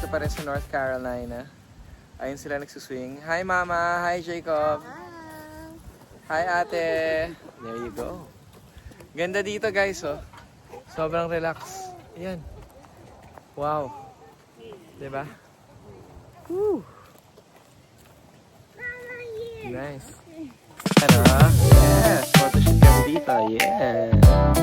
dito pa rin sa North Carolina. Ayun sila nagsuswing. Hi Mama! Hi Jacob! Hi Ate! There you go. Ganda dito guys oh. Sobrang relax. Ayan. Wow. Diba? Woo! Nice. Ano? Yes! Photoshoot kami dito. Yeah!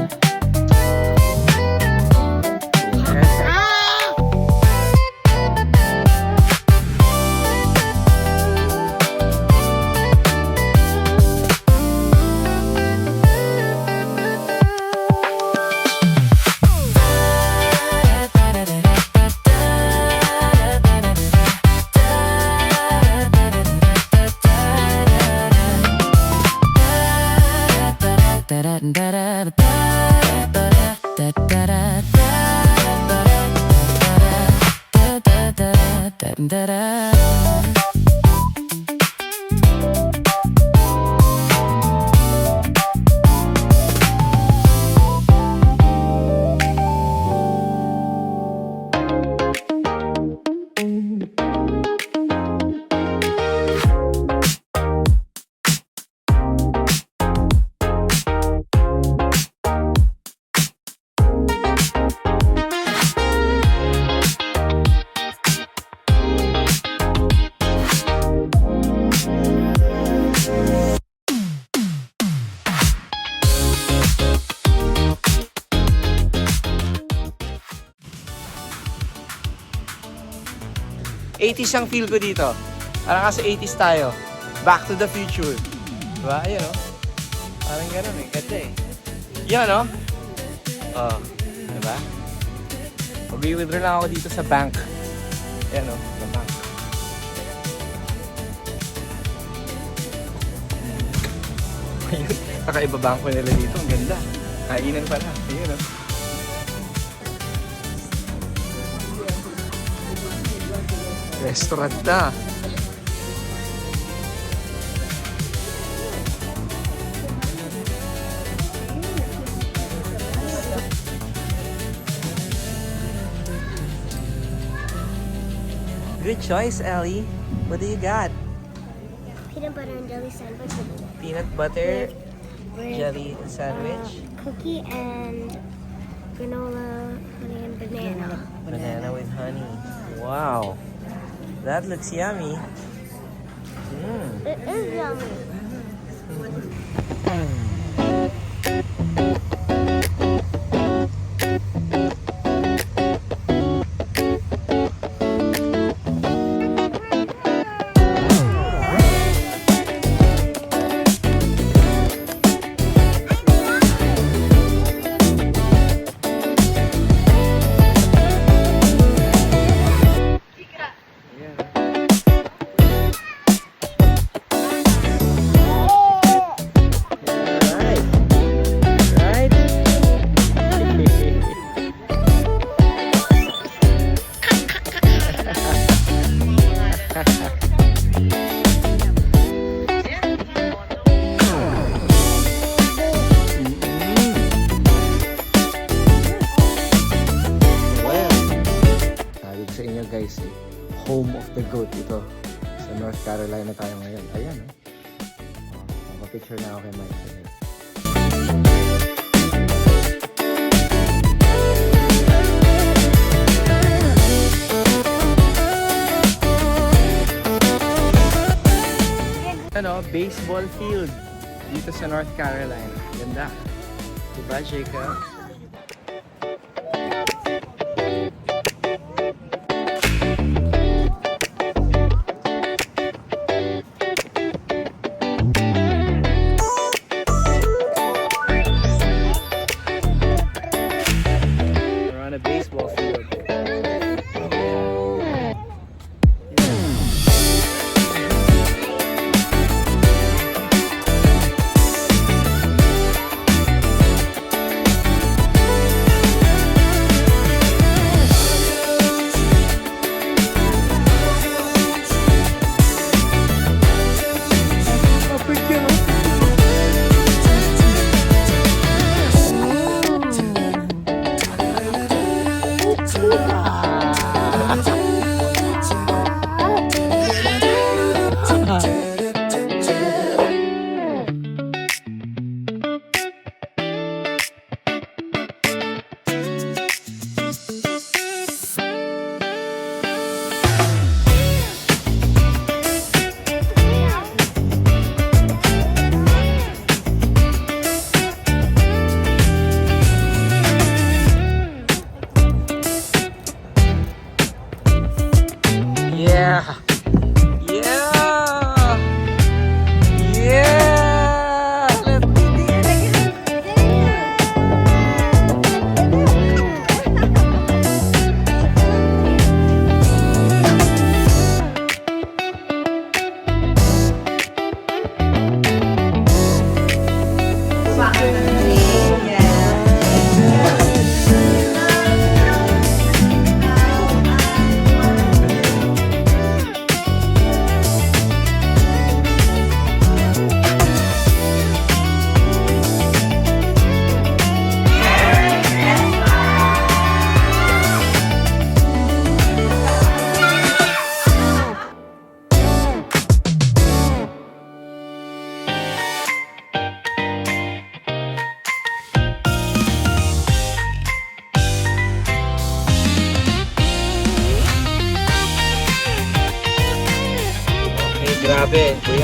'80s ang feel ko dito. Parang kasi '80s tayo. Back to the future. Diba? Ayan o. Parang gano'n eh. Ganda eh. Yan o. Oh. Diba? Mag-withdraw lang ako dito sa bank. Ayan o. Sa bank. Ayun. Kakaiba bangko nila dito. Ang ganda. Kainan pala. Ayan o. Restaurant na. Good choice, Ellie. What do you got? Peanut butter and jelly sandwich. Peanut butter With, jelly sandwich. Cookie and granola, honey and banana. Banana with honey. Wow. That looks yummy. It is yummy. Guys, home of the goat ito sa North Carolina tayo ngayon. Ayan picture na ako kay Mike. Ano, baseball field dito sa North Carolina. Ganda. Diba, Jacob?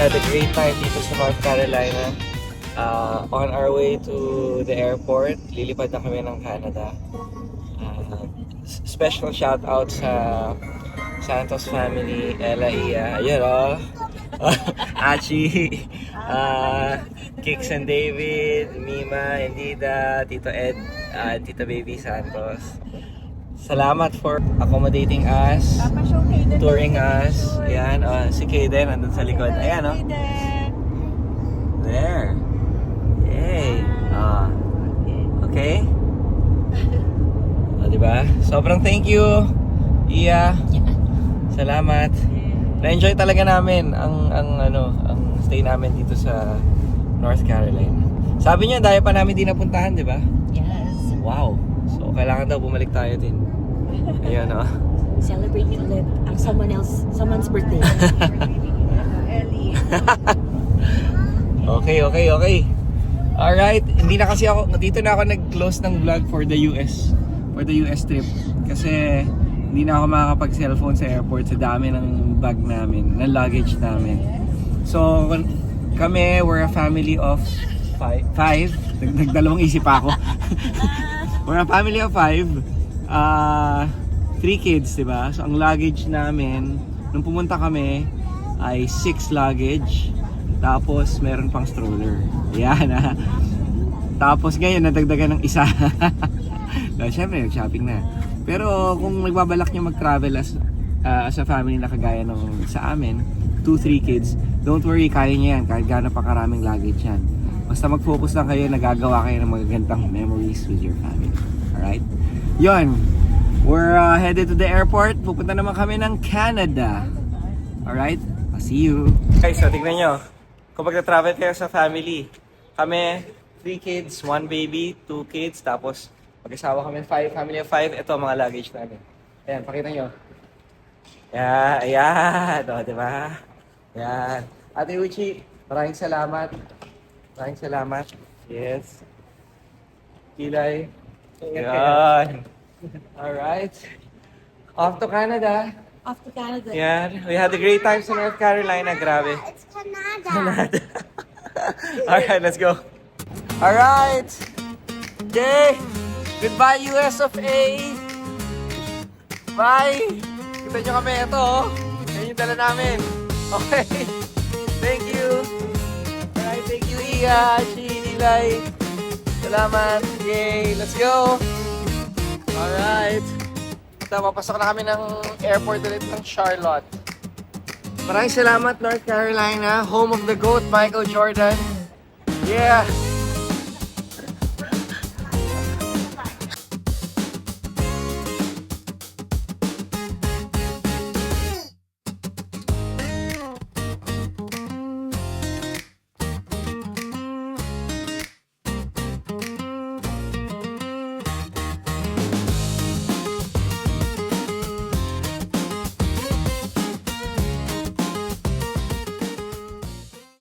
had a great time dito sa North Carolina. On our way to the airport, lilipad na kami ng Canada. Special shout out sa Santos family, Ella, Iya, ayun o. Achi, Kicks and David, Mima, Indida, Tito Ed, Tita Baby Santos. Salamat for accommodating us, touring us. Ayan, si Kaden nandun sa likod. Ayan, oh. There. Yay. Okay. Diba? Sobrang thank you, Iya. Salamat. Na-enjoy talaga namin ang stay namin dito sa North Carolina. Sabi niyo, dahil pa namin di napuntahan, di ba? Yes. Wow. So, kailangan daw bumalik tayo din. Ayan, oh. Celebrate ulit ang someone's birthday. Ellie. Okay. Alright, hindi na kasi ako, dito na ako nag-close ng vlog for the US trip. Kasi hindi na ako makakapag-cellphone sa airport sa dami ng bag namin, ng luggage namin. So, kami, we're a family of five. Nagdalawang isip ako. We're a family of 5. 3 kids, diba? So, ang luggage namin, nung pumunta kami, ay 6 luggage. Tapos, meron pang stroller. Ayan, ha. Tapos, ngayon, nadagdagan ng isa. Siyempre, nag-shopping na. Pero, kung nagbabalak nyo mag-travel as a family na kagaya nung sa amin, 2-3 kids, don't worry, kaya nyo yan. Kahit gaano pa karaming luggage yan. Basta mag-focus lang kayo, nagagawa kayo ng magagandang memories with your family. Alright? Yon. We're headed to the airport. Pupunta naman kami ng Canada. Alright? I'll see you. Guys, so tignan nyo. Kung magta-travel kayo sa family, kami, 3 kids, 1 baby, 2 kids, tapos mag-asawa kami, 5, family of 5. Ito ang mga luggage namin. Ayan, pakita nyo. Ayan. O, diba? Ayan. Ate Uchi, maraming salamat. Maraming salamat. Yes. Kilay. Ayan. Alright. Off to Canada. Off to Canada. Yan. We had a great time sa North Carolina. Grabe. It's Canada. Canada. Alright, let's go. Alright. Okay. Goodbye, US of A. Bye. Kita nyo kami. Ito, oh. Yan yung dala namin. Okay. Thank you. Alright, thank you, Iya, Chilay. Salamat. Yay. Let's go. Alright. Ito, papasok na kami ng airport ulit ng Charlotte. Maraming salamat, North Carolina. Home of the GOAT, Michael Jordan. Yeah.